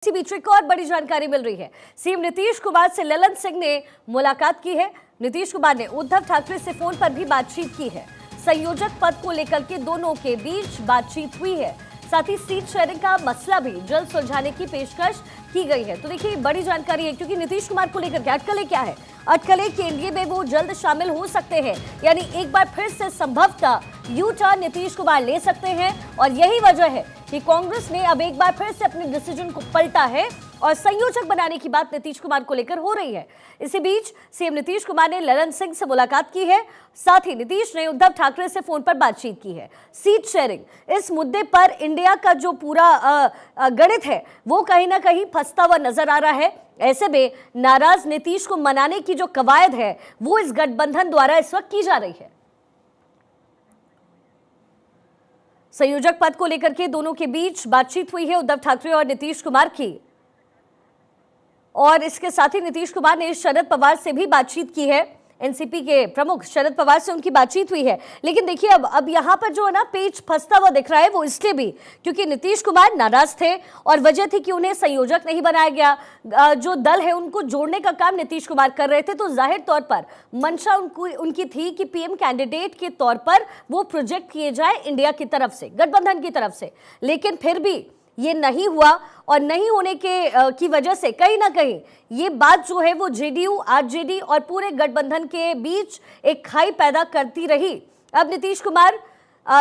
इसी बीच एक और बड़ी जानकारी मिल रही है। सीएम नीतीश कुमार से ललन सिंह ने मुलाकात की है। नीतीश कुमार ने उद्धव ठाकरे से फोन पर भी बातचीत की है। संयोजक पद को लेकर के दोनों के बीच बातचीत हुई है। साथ ही सीट शेयरिंग का मसला भी जल्द सुलझाने की पेशकश की गई है। तो देखिए बड़ी जानकारी है, क्योंकि नीतीश कुमार को लेकर के अटकलें क्या है? अटकलें कि एनडीए में वो जल्द शामिल हो सकते हैं, यानी एक बार फिर से संभवतः यू टर्न नीतीश कुमार ले सकते हैं। और यही वजह है कि कांग्रेस ने अब एक बार फिर से अपने डिसीजन को पलटा है और संयोजक बनाने की बात नीतीश कुमार को लेकर हो रही है। इसी बीच सीएम नीतीश कुमार ने ललन सिंह से मुलाकात की है। साथ ही नीतीश ने उद्धव ठाकरे से फोन पर बातचीत की है। सीट शेयरिंग इस मुद्दे पर इंडिया का जो पूरा गणित है वो कहीं ना कहीं फंसता हुआ नजर आ रहा है। ऐसे में नाराज नीतीश को मनाने की जो कवायद है वो इस गठबंधन द्वारा इस वक्त की जा रही है। संयोजक पद को लेकर के दोनों के बीच बातचीत हुई है उद्धव ठाकरे और नीतीश कुमार की, और इसके साथ ही नीतीश कुमार ने शरद पवार से भी बातचीत की है। एनसीपी के प्रमुख शरद पवार से उनकी बातचीत हुई है। लेकिन देखिए अब यहां पर जो है ना पेच फंसता हुआ दिख रहा है, वो इसलिए भी क्योंकि नीतीश कुमार नाराज थे और वजह थी कि उन्हें संयोजक नहीं बनाया गया। जो दल है उनको जोड़ने का काम नीतीश कुमार कर रहे थे, तो जाहिर तौर पर मंशा उनकी थी कि पीएम कैंडिडेट के तौर पर वो प्रोजेक्ट किए जाए इंडिया की तरफ से, गठबंधन की तरफ से। लेकिन फिर भी ये नहीं हुआ, और नहीं होने की वजह से कहीं ना कहीं ये बात जो है वो जेडीयू, आरजेडी और पूरे गठबंधन के बीच एक खाई पैदा करती रही। अब नीतीश कुमार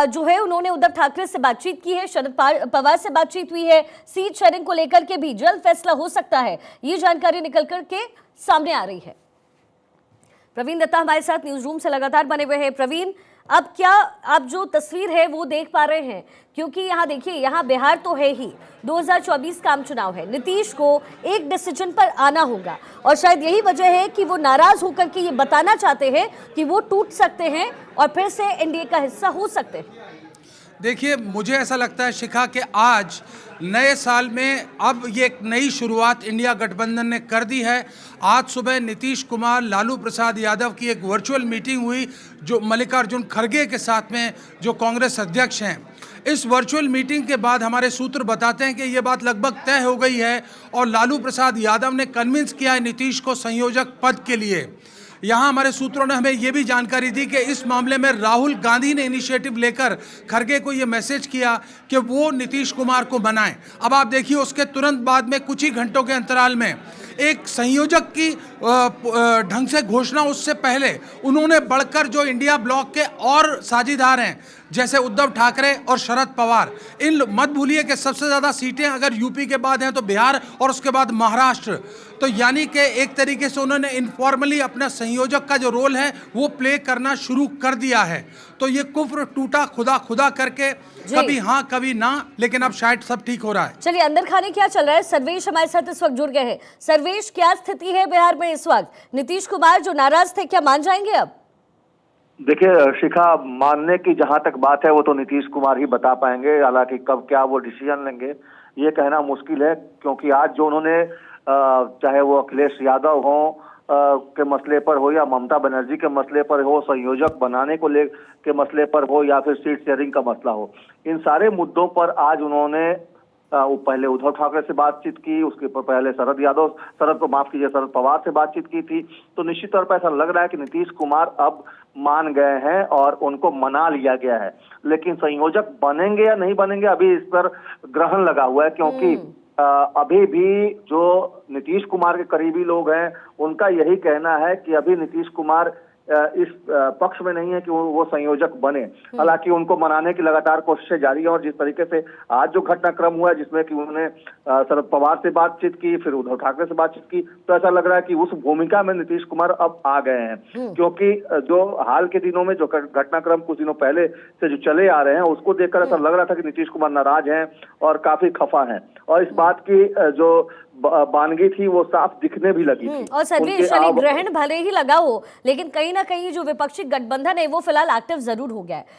जो है उन्होंने उद्धव ठाकरे से बातचीत की है, शरद पवार से बातचीत हुई है। सीट शेयरिंग को लेकर के भी जल्द फैसला हो सकता है, ये जानकारी निकल कर के सामने आ रही है। प्रवीण दत्ता हमारे साथ न्यूज रूम से लगातार बने हुए हैं। प्रवीण, अब क्या आप जो तस्वीर है वो देख पा रहे हैं? क्योंकि यहाँ देखिए, यहाँ बिहार तो है ही, 2024 का आम चुनाव है। नीतीश को एक डिसीजन पर आना होगा, और शायद यही वजह है कि वो नाराज होकर के ये बताना चाहते हैं कि वो टूट सकते हैं और फिर से एनडीए का हिस्सा हो सकते हैं। देखिए, मुझे ऐसा लगता है शिखा कि आज नए साल में अब ये एक नई शुरुआत इंडिया गठबंधन ने कर दी है। आज सुबह नीतीश कुमार, लालू प्रसाद यादव की एक वर्चुअल मीटिंग हुई, जो मल्लिकार्जुन खड़गे के साथ में, जो कांग्रेस अध्यक्ष हैं। इस वर्चुअल मीटिंग के बाद हमारे सूत्र बताते हैं कि ये बात लगभग तय हो गई है, और लालू प्रसाद यादव ने कन्विंस किया है नीतीश को संयोजक पद के लिए। यहाँ हमारे सूत्रों ने हमें ये भी जानकारी दी कि इस मामले में राहुल गांधी ने इनिशिएटिव लेकर खड़गे को ये मैसेज किया कि वो नीतीश कुमार को बनाएं। अब आप देखिए, उसके तुरंत बाद में कुछ ही घंटों के अंतराल में एक संयोजक की ढंग से घोषणा, उससे पहले उन्होंने बढ़कर जो इंडिया ब्लॉक के और साझीदार हैं जैसे उद्धव ठाकरे और शरद पवार, इन मत भूलिए कि सबसे ज़्यादा सीटें अगर यूपी के बाद हैं तो बिहार और उसके बाद महाराष्ट्र, तो यानी कि एक तरीके से उन्होंने इनफॉर्मली अपना संयोजक का जो रोल है वो प्ले करना शुरू कर दिया है। तो ये कुफ्र टूटा खुदा खुदा करके, कभी हाँ कभी ना, लेकिन अब शायद सब ठीक हो रहा है। चलिए अंदर खाने क्या चल रहा है, सर्वेश हमारे साथ इस वक्त जुड़ गए हैं। सर्वेश, क्या स्थिति है बिहार में इस वक्त? नीतीश कुमार जो नाराज थे, क्या मान जाएंगे अब? देखिए शिखा, मानने की जहां तक बात है वो तो नीतीश कुमार ही बता पाएंगे। हालांकि कब क्या वो डिसीजन लेंगे ये कहना मुश्किल है, क्योंकि आज जो उन्होंने चाहे वो अखिलेश यादव हो के मसले पर हो, या ममता बनर्जी के मसले पर हो, संयोजक बनाने को ले के मसले पर हो, या फिर सीट शेयरिंग का मसला हो, इन सारे मुद्दों पर आज उन्होंने पहले उद्धव ठाकरे से बातचीत की, उसके पहले शरद पवार से बातचीत की थी। तो निश्चित तौर पर ऐसा लग रहा है कि नीतीश कुमार अब मान गए हैं और उनको मना लिया गया है। लेकिन संयोजक बनेंगे या नहीं बनेंगे, अभी इस पर ग्रहण लगा हुआ है, क्योंकि अभी भी जो नीतीश कुमार के करीबी लोग हैं उनका यही कहना है कि अभी नीतीश कुमार इस पक्ष में नहीं है कि वो संयोजक बने। हालांकि उनको मनाने की लगातार कोशिशें जारी है, और जिस तरीके से आज जो घटनाक्रम हुआ है जिसमें कि उन्होंने शरद पवार से बातचीत की, फिर उद्धव ठाकरे से बातचीत की, तो ऐसा लग रहा है कि उस भूमिका में नीतीश कुमार अब आ गए हैं। क्योंकि जो हाल के दिनों में जो घटनाक्रम कुछ दिनों पहले से जो चले आ रहे हैं उसको देखकर ऐसा लग रहा था कि नीतीश कुमार नाराज हैं और काफी खफा हैं, और इस बात की जो बानगी थी वो साफ दिखने भी लगी थी। और सर्वेश, ग्रहण भले ही लगा हो, लेकिन कहीं ना कहीं जो विपक्षी गठबंधन है वो फिलहाल एक्टिव जरूर हो गया है।